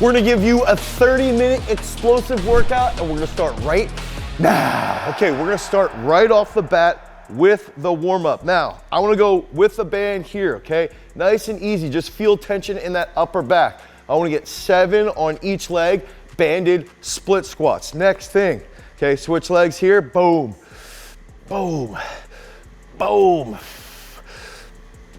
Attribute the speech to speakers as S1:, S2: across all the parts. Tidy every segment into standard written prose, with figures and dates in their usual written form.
S1: We're gonna give you a 30-minute explosive workout, and we're gonna start right now. Okay, we're gonna start right off the bat with the warm-up. Now, I wanna go with the band here, okay? Nice and easy, just feel tension in that upper back. I wanna get 7 on each leg, banded split squats. Next thing, okay, switch legs here, boom, boom, boom,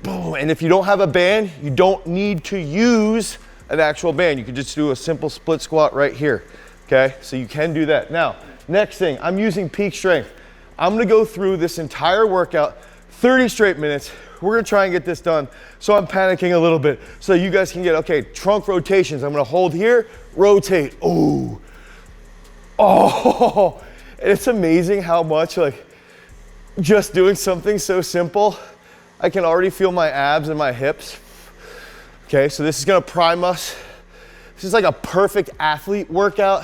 S1: boom. And if you don't have a band, you don't need to use an actual band. You can just do a simple split squat right here, okay? So you can do that. Now, next thing, I'm using peak strength. I'm gonna go through this entire workout, 30 straight minutes. We're gonna try and get this done. So I'm panicking a little bit so you guys can get, okay, trunk rotations. I'm gonna hold here, rotate, oh. Oh, it's amazing how much, like, just doing something so simple, I can already feel my abs and my hips. Okay, so this is gonna prime us. This is like a perfect athlete workout.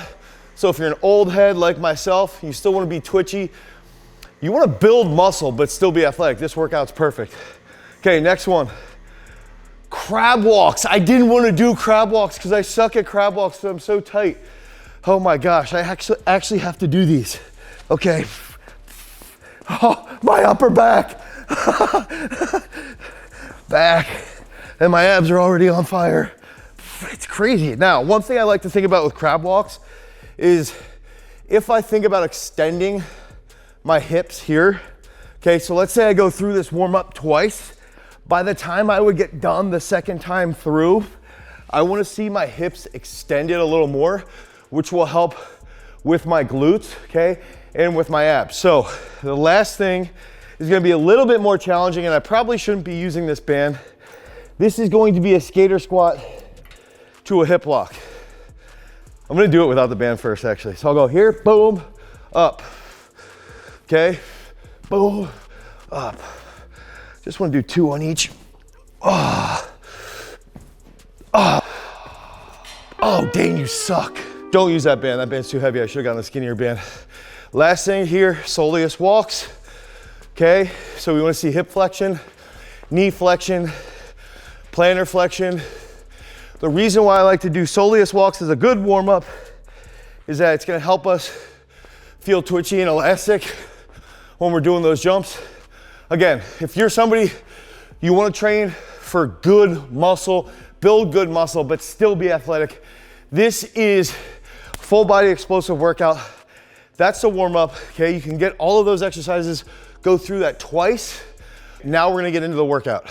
S1: So if you're an old head like myself, you still wanna be twitchy, you wanna build muscle but still be athletic, this workout's perfect. Okay, next one. Crab walks. I didn't wanna do crab walks because I suck at crab walks, so I'm so tight. Oh my gosh, I actually have to do these. Okay. Oh, my upper back. Back. And my abs are already on fire. It's crazy. Now, one thing I like to think about with crab walks is if I think about extending my hips here, okay, so let's say I go through this warm up twice. By the time I would get done the second time through, I wanna see my hips extended a little more, which will help with my glutes, okay, and with my abs. So the last thing is gonna be a little bit more challenging, and I probably shouldn't be using this band. This is going to be a skater squat to a hip lock. I'm gonna do it without the band first, actually. So I'll go here, boom, up. Okay, boom, up. Just wanna do 2 on each. Oh, oh, Dane, you suck. Don't use that band band's too heavy. I should've gotten a skinnier band. Last thing here, soleus walks. Okay, so we wanna see hip flexion, knee flexion, plantar flexion. The reason why I like to do soleus walks as a good warm up is that it's gonna help us feel twitchy and elastic when we're doing those jumps. Again, if you're somebody, you wanna train for good muscle, build good muscle, but still be athletic, this is full body explosive workout. That's the warm up, okay? You can get all of those exercises, go through that twice. Now we're gonna get into the workout.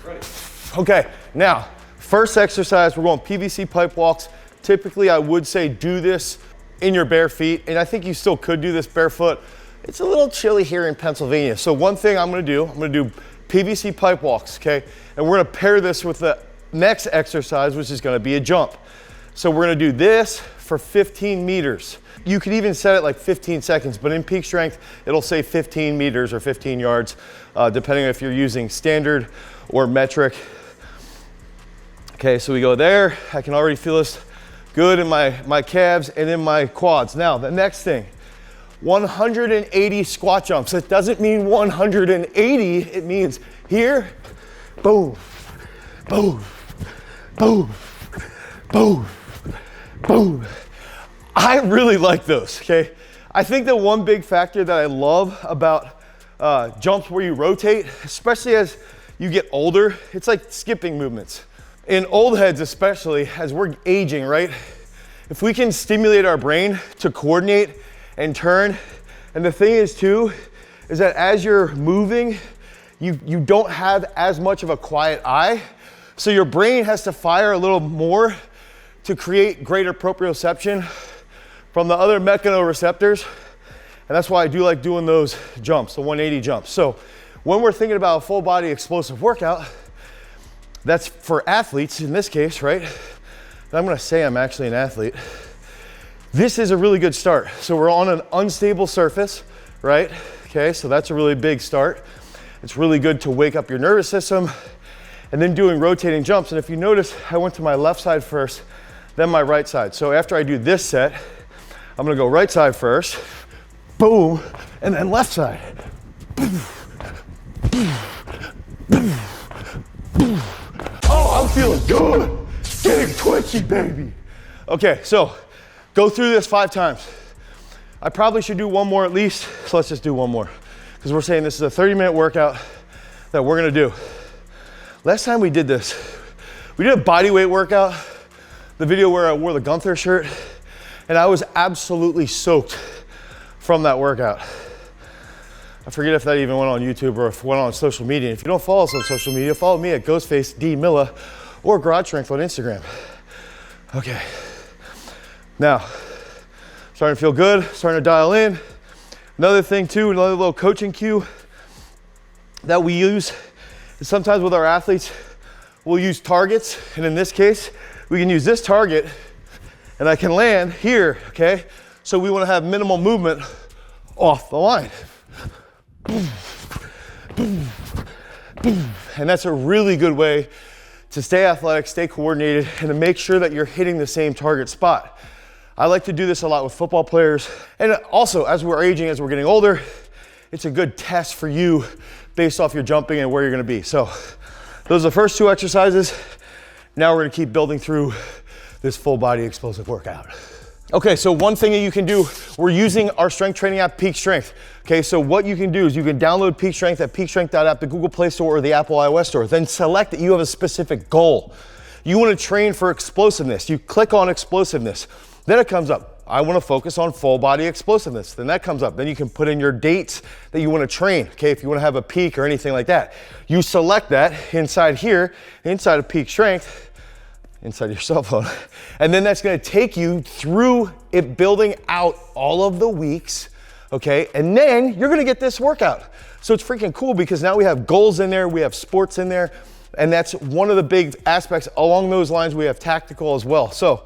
S1: Ready. Okay, now, first exercise, we're going PVC pipe walks. Typically, I would say do this in your bare feet, and I think you still could do this barefoot. It's a little chilly here in Pennsylvania. So one thing I'm gonna do PVC pipe walks, okay? And we're gonna pair this with the next exercise, which is gonna be a jump. So we're gonna do this for 15 meters. You could even set it like 15 seconds, but in peak strength, it'll say 15 meters or 15 yards, depending if you're using standard or metric. Okay, so we go there. I can already feel this good in my calves and in my quads. Now, the next thing, 180 squat jumps. It doesn't mean 180, it means here, boom, boom, boom, boom, boom. I really like those, okay? I think that one big factor that I love about jumps where you rotate, especially as you get older, it's like skipping movements. In old heads especially, as we're aging, right? If we can stimulate our brain to coordinate and turn, and the thing is too, is that as you're moving, you don't have as much of a quiet eye, so your brain has to fire a little more to create greater proprioception from the other mechanoreceptors, and that's why I do like doing those jumps, the 180 jumps. So when we're thinking about a full body explosive workout, that's for athletes in this case, right? And I'm gonna say I'm actually an athlete. This is a really good start. So we're on an unstable surface, right? Okay, so that's a really big start. It's really good to wake up your nervous system, and then doing rotating jumps. And if you notice, I went to my left side first, then my right side. So after I do this set, I'm gonna go right side first, boom, and then left side. Oh, I'm feeling good. Getting twitchy, baby. Okay, so go through this 5 times. I probably should do one more at least, so let's just do one more. Because we're saying this is a 30-minute workout that we're gonna do. Last time we did this, we did a body weight workout, the video where I wore the Gunther shirt, and I was absolutely soaked from that workout. I forget if that even went on YouTube or if it went on social media. If you don't follow us on social media, follow me at Ghostface D Milla or Garage Strength on Instagram. Okay, now, starting to feel good, starting to dial in. Another thing too, another little coaching cue that we use is sometimes with our athletes, we'll use targets. And in this case, we can use this target and I can land here, okay? So we wanna have minimal movement off the line. And that's a really good way to stay athletic, stay coordinated, and to make sure that you're hitting the same target spot. I like to do this a lot with football players. And also, as we're aging, as we're getting older, it's a good test for you based off your jumping and where you're gonna be. So those are the first 2 exercises. Now we're gonna keep building through this full body explosive workout. Okay, so one thing that you can do, we're using our strength training app, Peak Strength. Okay, so what you can do is you can download Peak Strength at peakstrength.app, the Google Play Store or the Apple iOS Store. Then select that you have a specific goal. You wanna train for explosiveness. You click on explosiveness. Then it comes up, I wanna focus on full body explosiveness. Then that comes up. Then you can put in your dates that you wanna train, okay, if you wanna have a peak or anything like that. You select that inside here, inside of Peak Strength, inside your cell phone. And then that's gonna take you through it building out all of the weeks, okay? And then you're gonna get this workout. So it's freaking cool because now we have goals in there, we have sports in there, and that's one of the big aspects. Along those lines, we have tactical as well. So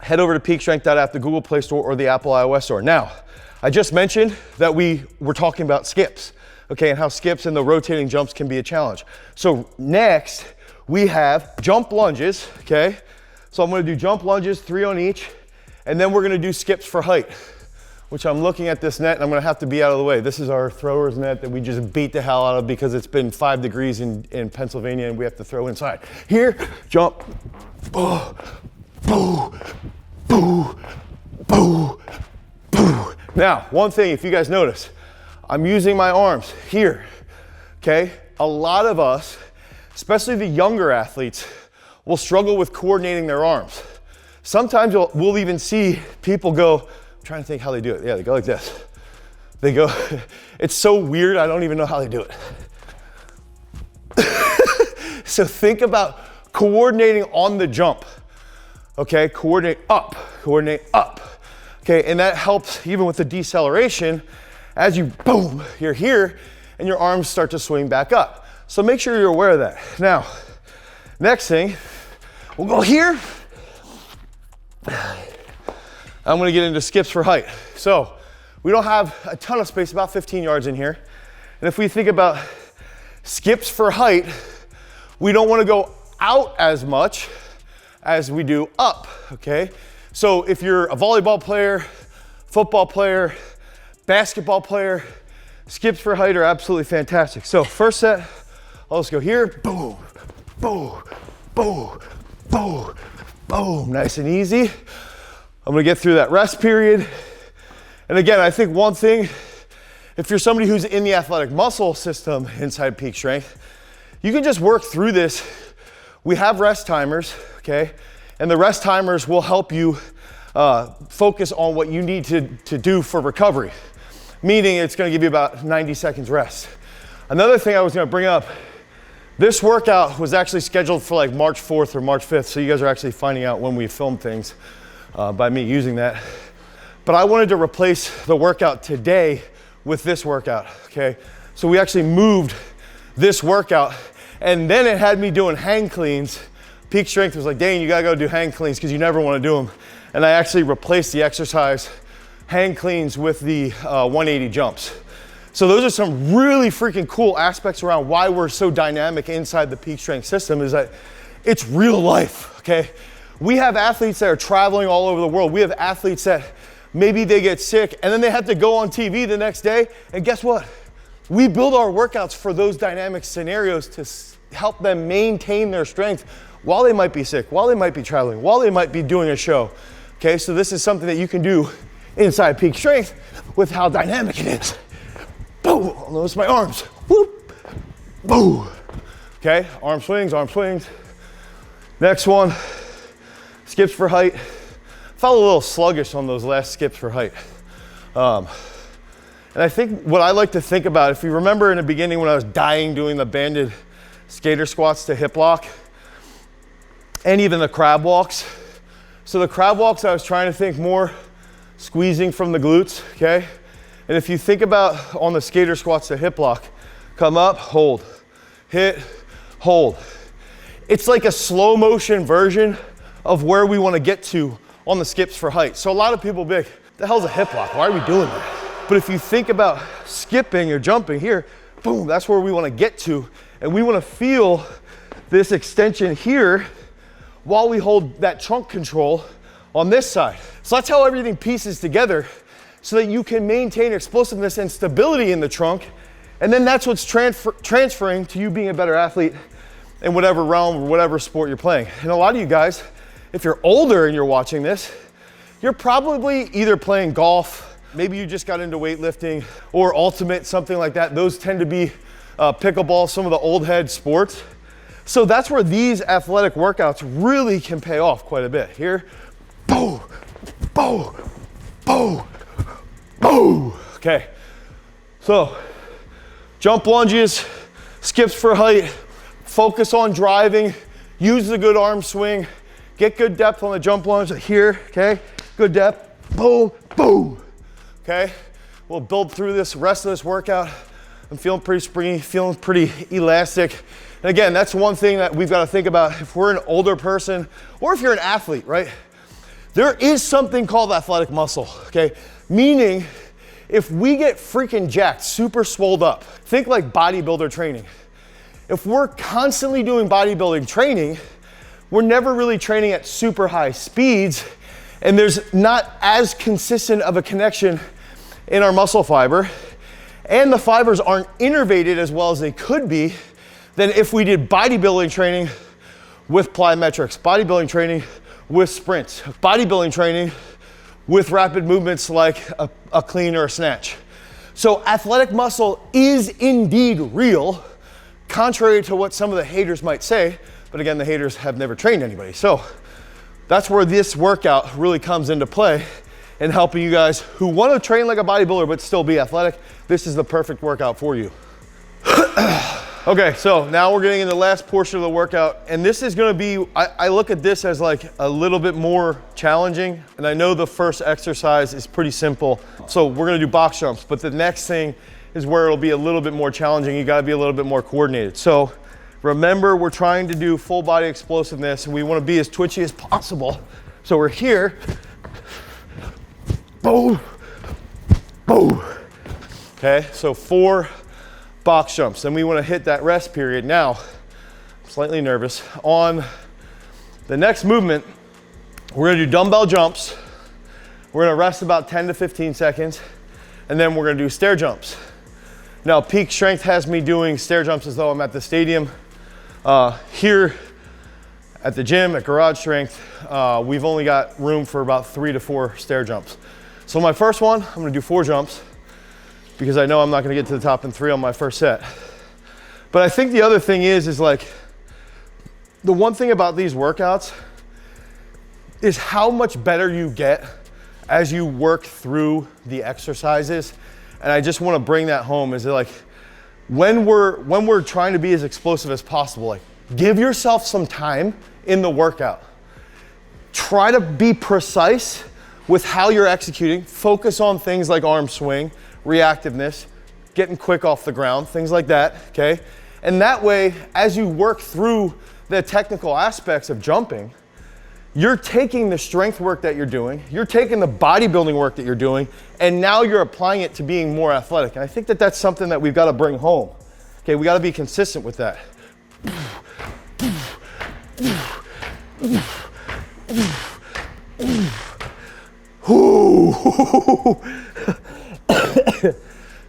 S1: head over to peakstrength.app, the Google Play Store or the Apple iOS Store. Now, I just mentioned that we were talking about skips, okay, and how skips and the rotating jumps can be a challenge. So next, we have jump lunges, okay? So I'm gonna do jump lunges, 3 on each, and then we're gonna do skips for height, which I'm looking at this net and I'm gonna have to be out of the way. This is our throwers net that we just beat the hell out of because it's been 5 degrees in Pennsylvania and we have to throw inside. Here, jump, boo, boo, boo, boo, boo. Now, one thing, if you guys notice, I'm using my arms here, okay? A lot of us, especially the younger athletes, will struggle with coordinating their arms. Sometimes we'll even see people go, I'm trying to think how they do it. Yeah, they go like this. They go, it's so weird, I don't even know how they do it. So think about coordinating on the jump, okay? Coordinate up, okay? And that helps even with the deceleration. As you, boom, you're here and your arms start to swing back up. So make sure you're aware of that. Now, next thing, we'll go here. I'm gonna get into skips for height. So we don't have a ton of space, about 15 yards in here. And if we think about skips for height, we don't wanna go out as much as we do up, okay? So if you're a volleyball player, football player, basketball player, skips for height are absolutely fantastic. So first set, I'll just go here, boom, boom, boom, boom, boom, nice and easy. I'm gonna get through that rest period. And again, I think one thing, if you're somebody who's in the athletic muscle system inside Peak Strength, you can just work through this. We have rest timers, okay? And the rest timers will help you focus on what you need to do for recovery. Meaning it's gonna give you about 90 seconds rest. Another thing I was gonna bring up, this workout was actually scheduled for like March 4th or March 5th, so you guys are actually finding out when we film things by me using that. But I wanted to replace the workout today with this workout, okay? So we actually moved this workout, and then it had me doing hang cleans. Peak Strength was like, Dane, you gotta go do hang cleans because you never wanna do them. And I actually replaced the exercise hang cleans with the 180 jumps. So those are some really freaking cool aspects around why we're so dynamic inside the Peak Strength system, is that it's real life, okay? We have athletes that are traveling all over the world. We have athletes that maybe they get sick and then they have to go on TV the next day, and guess what? We build our workouts for those dynamic scenarios to help them maintain their strength while they might be sick, while they might be traveling, while they might be doing a show. Okay, so this is something that you can do inside peak strength with how dynamic it is. Boom, I'll notice my arms, whoop, boom. Okay, arm swings, arm swings. Next one, skips for height. Felt a little sluggish on those last skips for height. And I think what I like to think about, if you remember in the beginning when I was dying doing the banded skater squats to hip lock, and even the crab walks. So the crab walks, I was trying to think more squeezing from the glutes, okay? And if you think about on the skater squats to hip lock, come up, hold, hit, hold. It's like a slow motion version of where we want to get to on the skips for height. So a lot of people be like, the hell's a hip lock? Why are we doing that? But if you think about skipping or jumping here, boom, that's where we want to get to. And we want to feel this extension here while we hold that trunk control on this side. So that's how everything pieces together so that you can maintain explosiveness and stability in the trunk. And then that's what's transferring to you being a better athlete in whatever realm or whatever sport you're playing. And a lot of you guys, if you're older and you're watching this, you're probably either playing golf, maybe you just got into weightlifting, or ultimate, something like that. Those tend to be pickleball, some of the old head sports. So that's where these athletic workouts really can pay off quite a bit. Here, boom, boom, boom, boom. Okay, so jump lunges, skips for height, focus on driving, use the good arm swing, get good depth on the jump lunge here, okay? Good depth, boom, boom. Okay, we'll build through this rest of this workout. I'm feeling pretty springy, feeling pretty elastic. And again, that's one thing that we've got to think about if we're an older person or if you're an athlete, right? There is something called athletic muscle, okay? Meaning, if we get freaking jacked, super swolled up, think like bodybuilder training. If we're constantly doing bodybuilding training, we're never really training at super high speeds, and there's not as consistent of a connection in our muscle fiber, and the fibers aren't innervated as well as they could be than if we did bodybuilding training with plyometrics, bodybuilding training with sprints, bodybuilding training with rapid movements like a clean or a snatch. So athletic muscle is indeed real, contrary to what some of the haters might say, but again, the haters have never trained anybody. So that's where this workout really comes into play in helping you guys who want to train like a bodybuilder but still be athletic. This is the perfect workout for you. Okay, so now we're getting in the last portion of the workout, and this is gonna be, I look at this as like a little bit more challenging, and I know the first exercise is pretty simple. So we're gonna do box jumps, but the next thing is where it'll be a little bit more challenging. You gotta be a little bit more coordinated. So remember, we're trying to do full body explosiveness, and we wanna be as twitchy as possible. So we're here, boom, boom. Okay, so 4 box jumps. Then we want to hit that rest period. Now, I'm slightly nervous. On the next movement, we're going to do dumbbell jumps. We're going to rest about 10 to 15 seconds, and then we're going to do stair jumps. Now, peak strength has me doing stair jumps as though I'm at the stadium. Here at the gym, at Garage Strength, we've only got room for about 3 to 4 stair jumps. So my first one, I'm going to do 4 jumps, because I know I'm not gonna get to the top in 3 on my first set. But I think the other thing is like, the one thing about these workouts is how much better you get as you work through the exercises. And I just wanna bring that home, is that like, when we're trying to be as explosive as possible, like, give yourself some time in the workout. Try to be precise with how you're executing. Focus on things like arm swing, reactiveness, getting quick off the ground, things like that, okay? And that way, as you work through the technical aspects of jumping, you're taking the strength work that you're doing, you're taking the bodybuilding work that you're doing, and now you're applying it to being more athletic. And I think that that's something that we've got to bring home. Okay, we got to be consistent with that.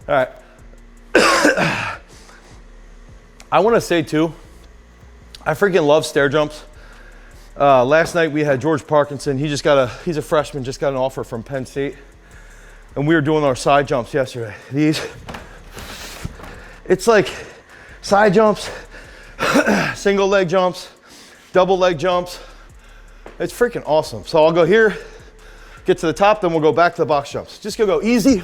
S1: All right. I want to say too, I freaking love stair jumps. Last night we had George Parkinson. He's a freshman, just got an offer from Penn State. And we were doing our side jumps yesterday. It's like side jumps, single leg jumps, double leg jumps. It's freaking awesome. So I'll go here, get to the top, then we'll go back to the box jumps. Just gonna go easy.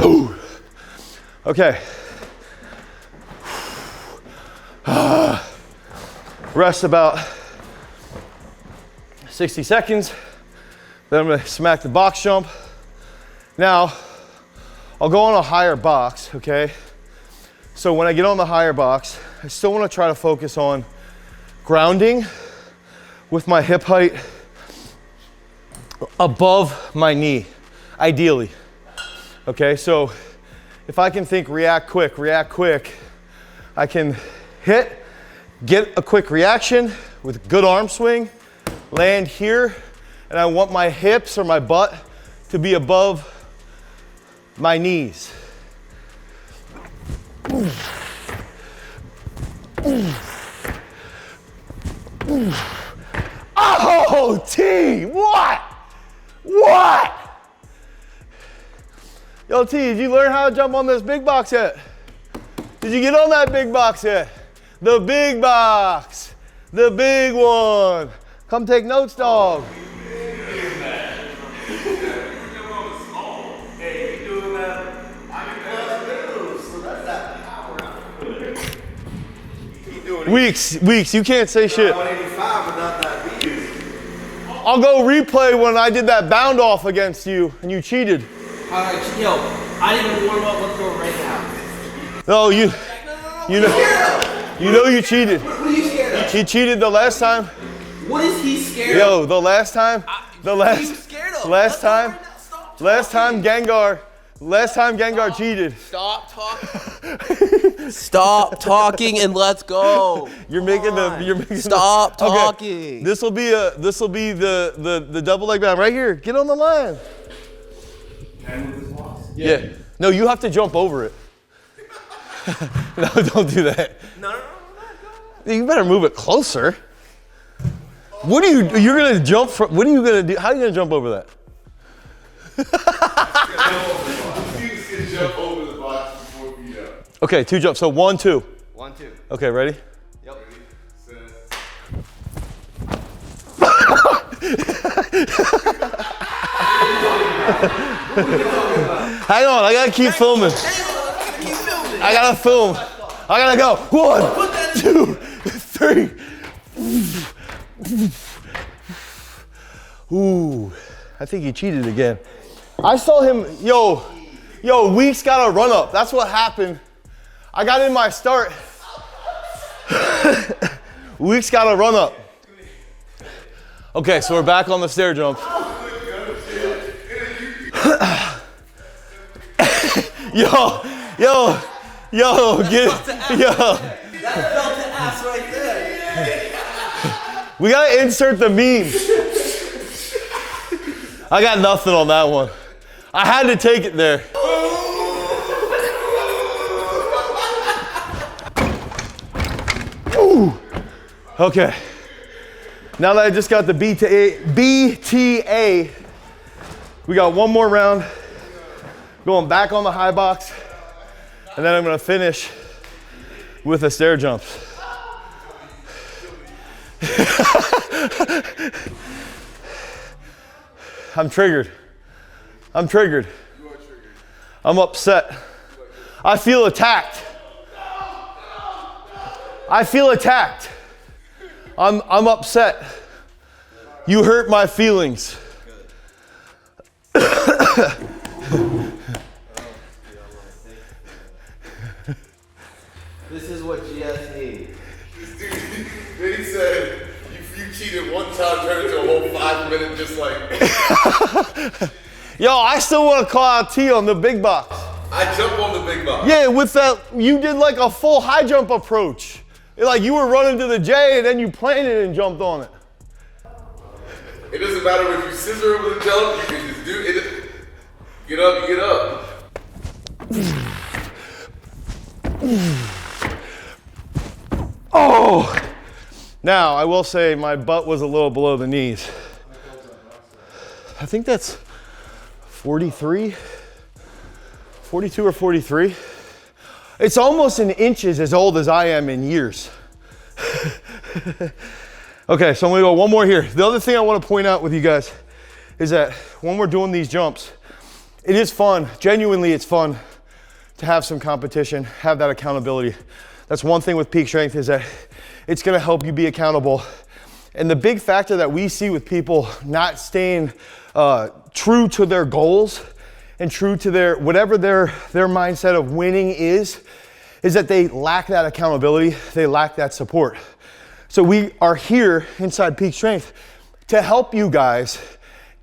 S1: Ooh. Okay. Rest about 60 seconds. Then I'm gonna smack the box jump. Now, I'll go on a higher box, okay? So when I get on the higher box, I still wanna try to focus on grounding with my hip height above my knee, ideally. Okay, so if I can think react quick, I can hit, get a quick reaction with good arm swing, land here, and I want my hips or my butt to be above my knees. Oh, T, what? Yo, T, did you learn how to jump on this big box yet? Did you get on that big box yet? The big box, the big one. Come take notes, dog. Weeks, you can't say shit.
S2: 185 without that beat.
S1: I'll go replay when I did that bound off against you and you cheated.
S2: Yo, I didn't even warm up. Let's go right now.
S1: No, you know you cheated.
S2: What are you scared of?
S1: He cheated the last time.
S2: What is he scared
S1: Yo,
S2: of?
S1: the last time, Gengar cheated.
S2: Stop talking. Stop talking and let's go.
S1: You're making
S2: Stop talking.
S1: Okay. This will be the double leg bound right here. Get on the line. Yeah. No, you have to jump over it. No, don't do that.
S2: No.
S1: You better move it closer. What are you're gonna jump from, what are you gonna do? How are you gonna jump over that? Jump over the box before we go. Okay, 2 jumps. So 1, 2.
S2: 1, 2.
S1: Okay, ready?
S2: Yep.
S1: Hang on, I gotta keep filming. I gotta film. I gotta go. 1, 2, 3. Ooh, I think he cheated again. I saw him, yo, Weeks got a run up. That's what happened. I got in my start. Weeks got a run up. Okay, so we're back on the stair jump. Yo,
S2: That felt the ass right there.
S1: we gotta insert the meme. I got nothing on that one. I had to take it there. Ooh. Okay. Now that I just got the BTA, we got one more round. Going back on the high box. And then I'm gonna finish with a stair jump. I'm triggered. I'm upset. I feel attacked. I'm upset. You hurt my feelings.
S2: This is what GS needs.
S3: Then he said, you cheated one time, turned into a whole 5 minute just like.
S1: Yo, I still want to call out T on the big box.
S3: I jump on the big box.
S1: Yeah, with that, you did like a full high jump approach. Like you were running to the J and then you planted and jumped on it.
S3: It doesn't matter if you scissor over the jump, you can just do it. Get up, you get up.
S1: Oh, Now, I will say my butt was a little below the knees. I think that's 43, 42 or 43. It's almost in inches as old as I am in years. Okay, so I'm gonna go one more here. The other thing I wanna point out with you guys is that when we're doing these jumps, it is fun, genuinely it's fun to have some competition, have that accountability. That's one thing with peak strength is that it's gonna help you be accountable. And the big factor that we see with people not staying true to their goals and true to their, whatever their mindset of winning is that they lack that accountability, they lack that support. So we are here inside Peak Strength to help you guys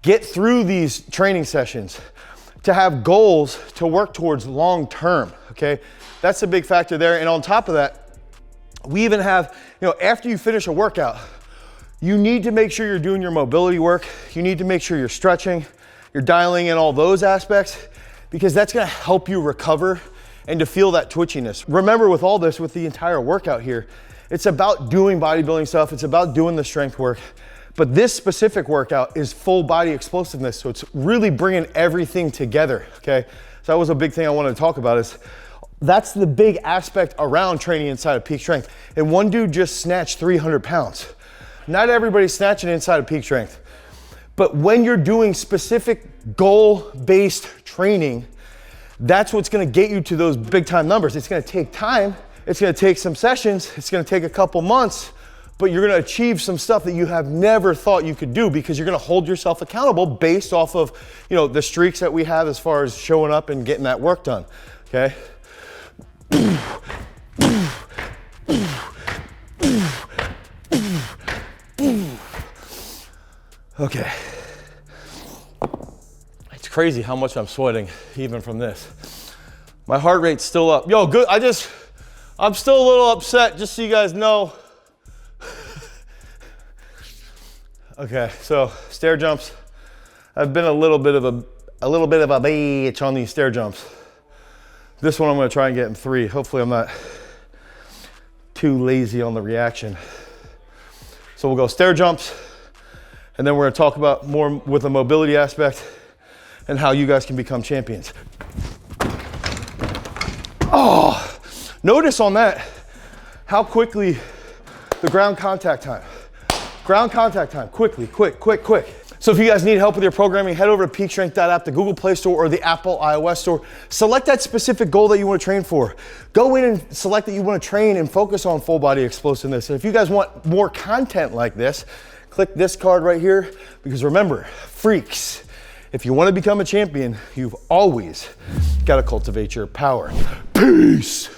S1: get through these training sessions, to have goals to work towards long term, okay? That's a big factor there. And on top of that, we even have, after you finish a workout, you need to make sure you're doing your mobility work. You need to make sure you're stretching, you're dialing in all those aspects, because that's gonna help you recover and to feel that twitchiness. Remember with all this, with the entire workout here, it's about doing bodybuilding stuff, it's about doing the strength work, but this specific workout is full body explosiveness, so it's really bringing everything together, okay? So that was a big thing I wanted to talk about is, that's the big aspect around training inside of Peak Strength. And one dude just snatched 300 pounds. Not everybody's snatching inside of Peak Strength. But when you're doing specific goal-based training, that's what's gonna get you to those big time numbers. It's gonna take time, it's gonna take some sessions, it's gonna take a couple months, but you're gonna achieve some stuff that you have never thought you could do because you're gonna hold yourself accountable based off of, the streaks that we have as far as showing up and getting that work done, okay? Okay. It's crazy how much I'm sweating even from this. My heart rate's still up. Yo, good. I'm still a little upset, just so you guys know. Okay, so stair jumps. I've been a little bit of a bitch on these stair jumps. This one I'm gonna try and get in 3. Hopefully I'm not too lazy on the reaction. So we'll go stair jumps, and then we're gonna talk about more with the mobility aspect and how you guys can become champions. Oh, notice on that how quickly the ground contact time. Ground contact time, quickly, quick. So if you guys need help with your programming, head over to peakstrength.app, the Google Play Store or the Apple iOS Store. Select that specific goal that you want to train for. Go in and select that you want to train and focus on full body explosiveness. And if you guys want more content like this, click this card right here, because remember, freaks, if you want to become a champion, you've always got to cultivate your power. Peace.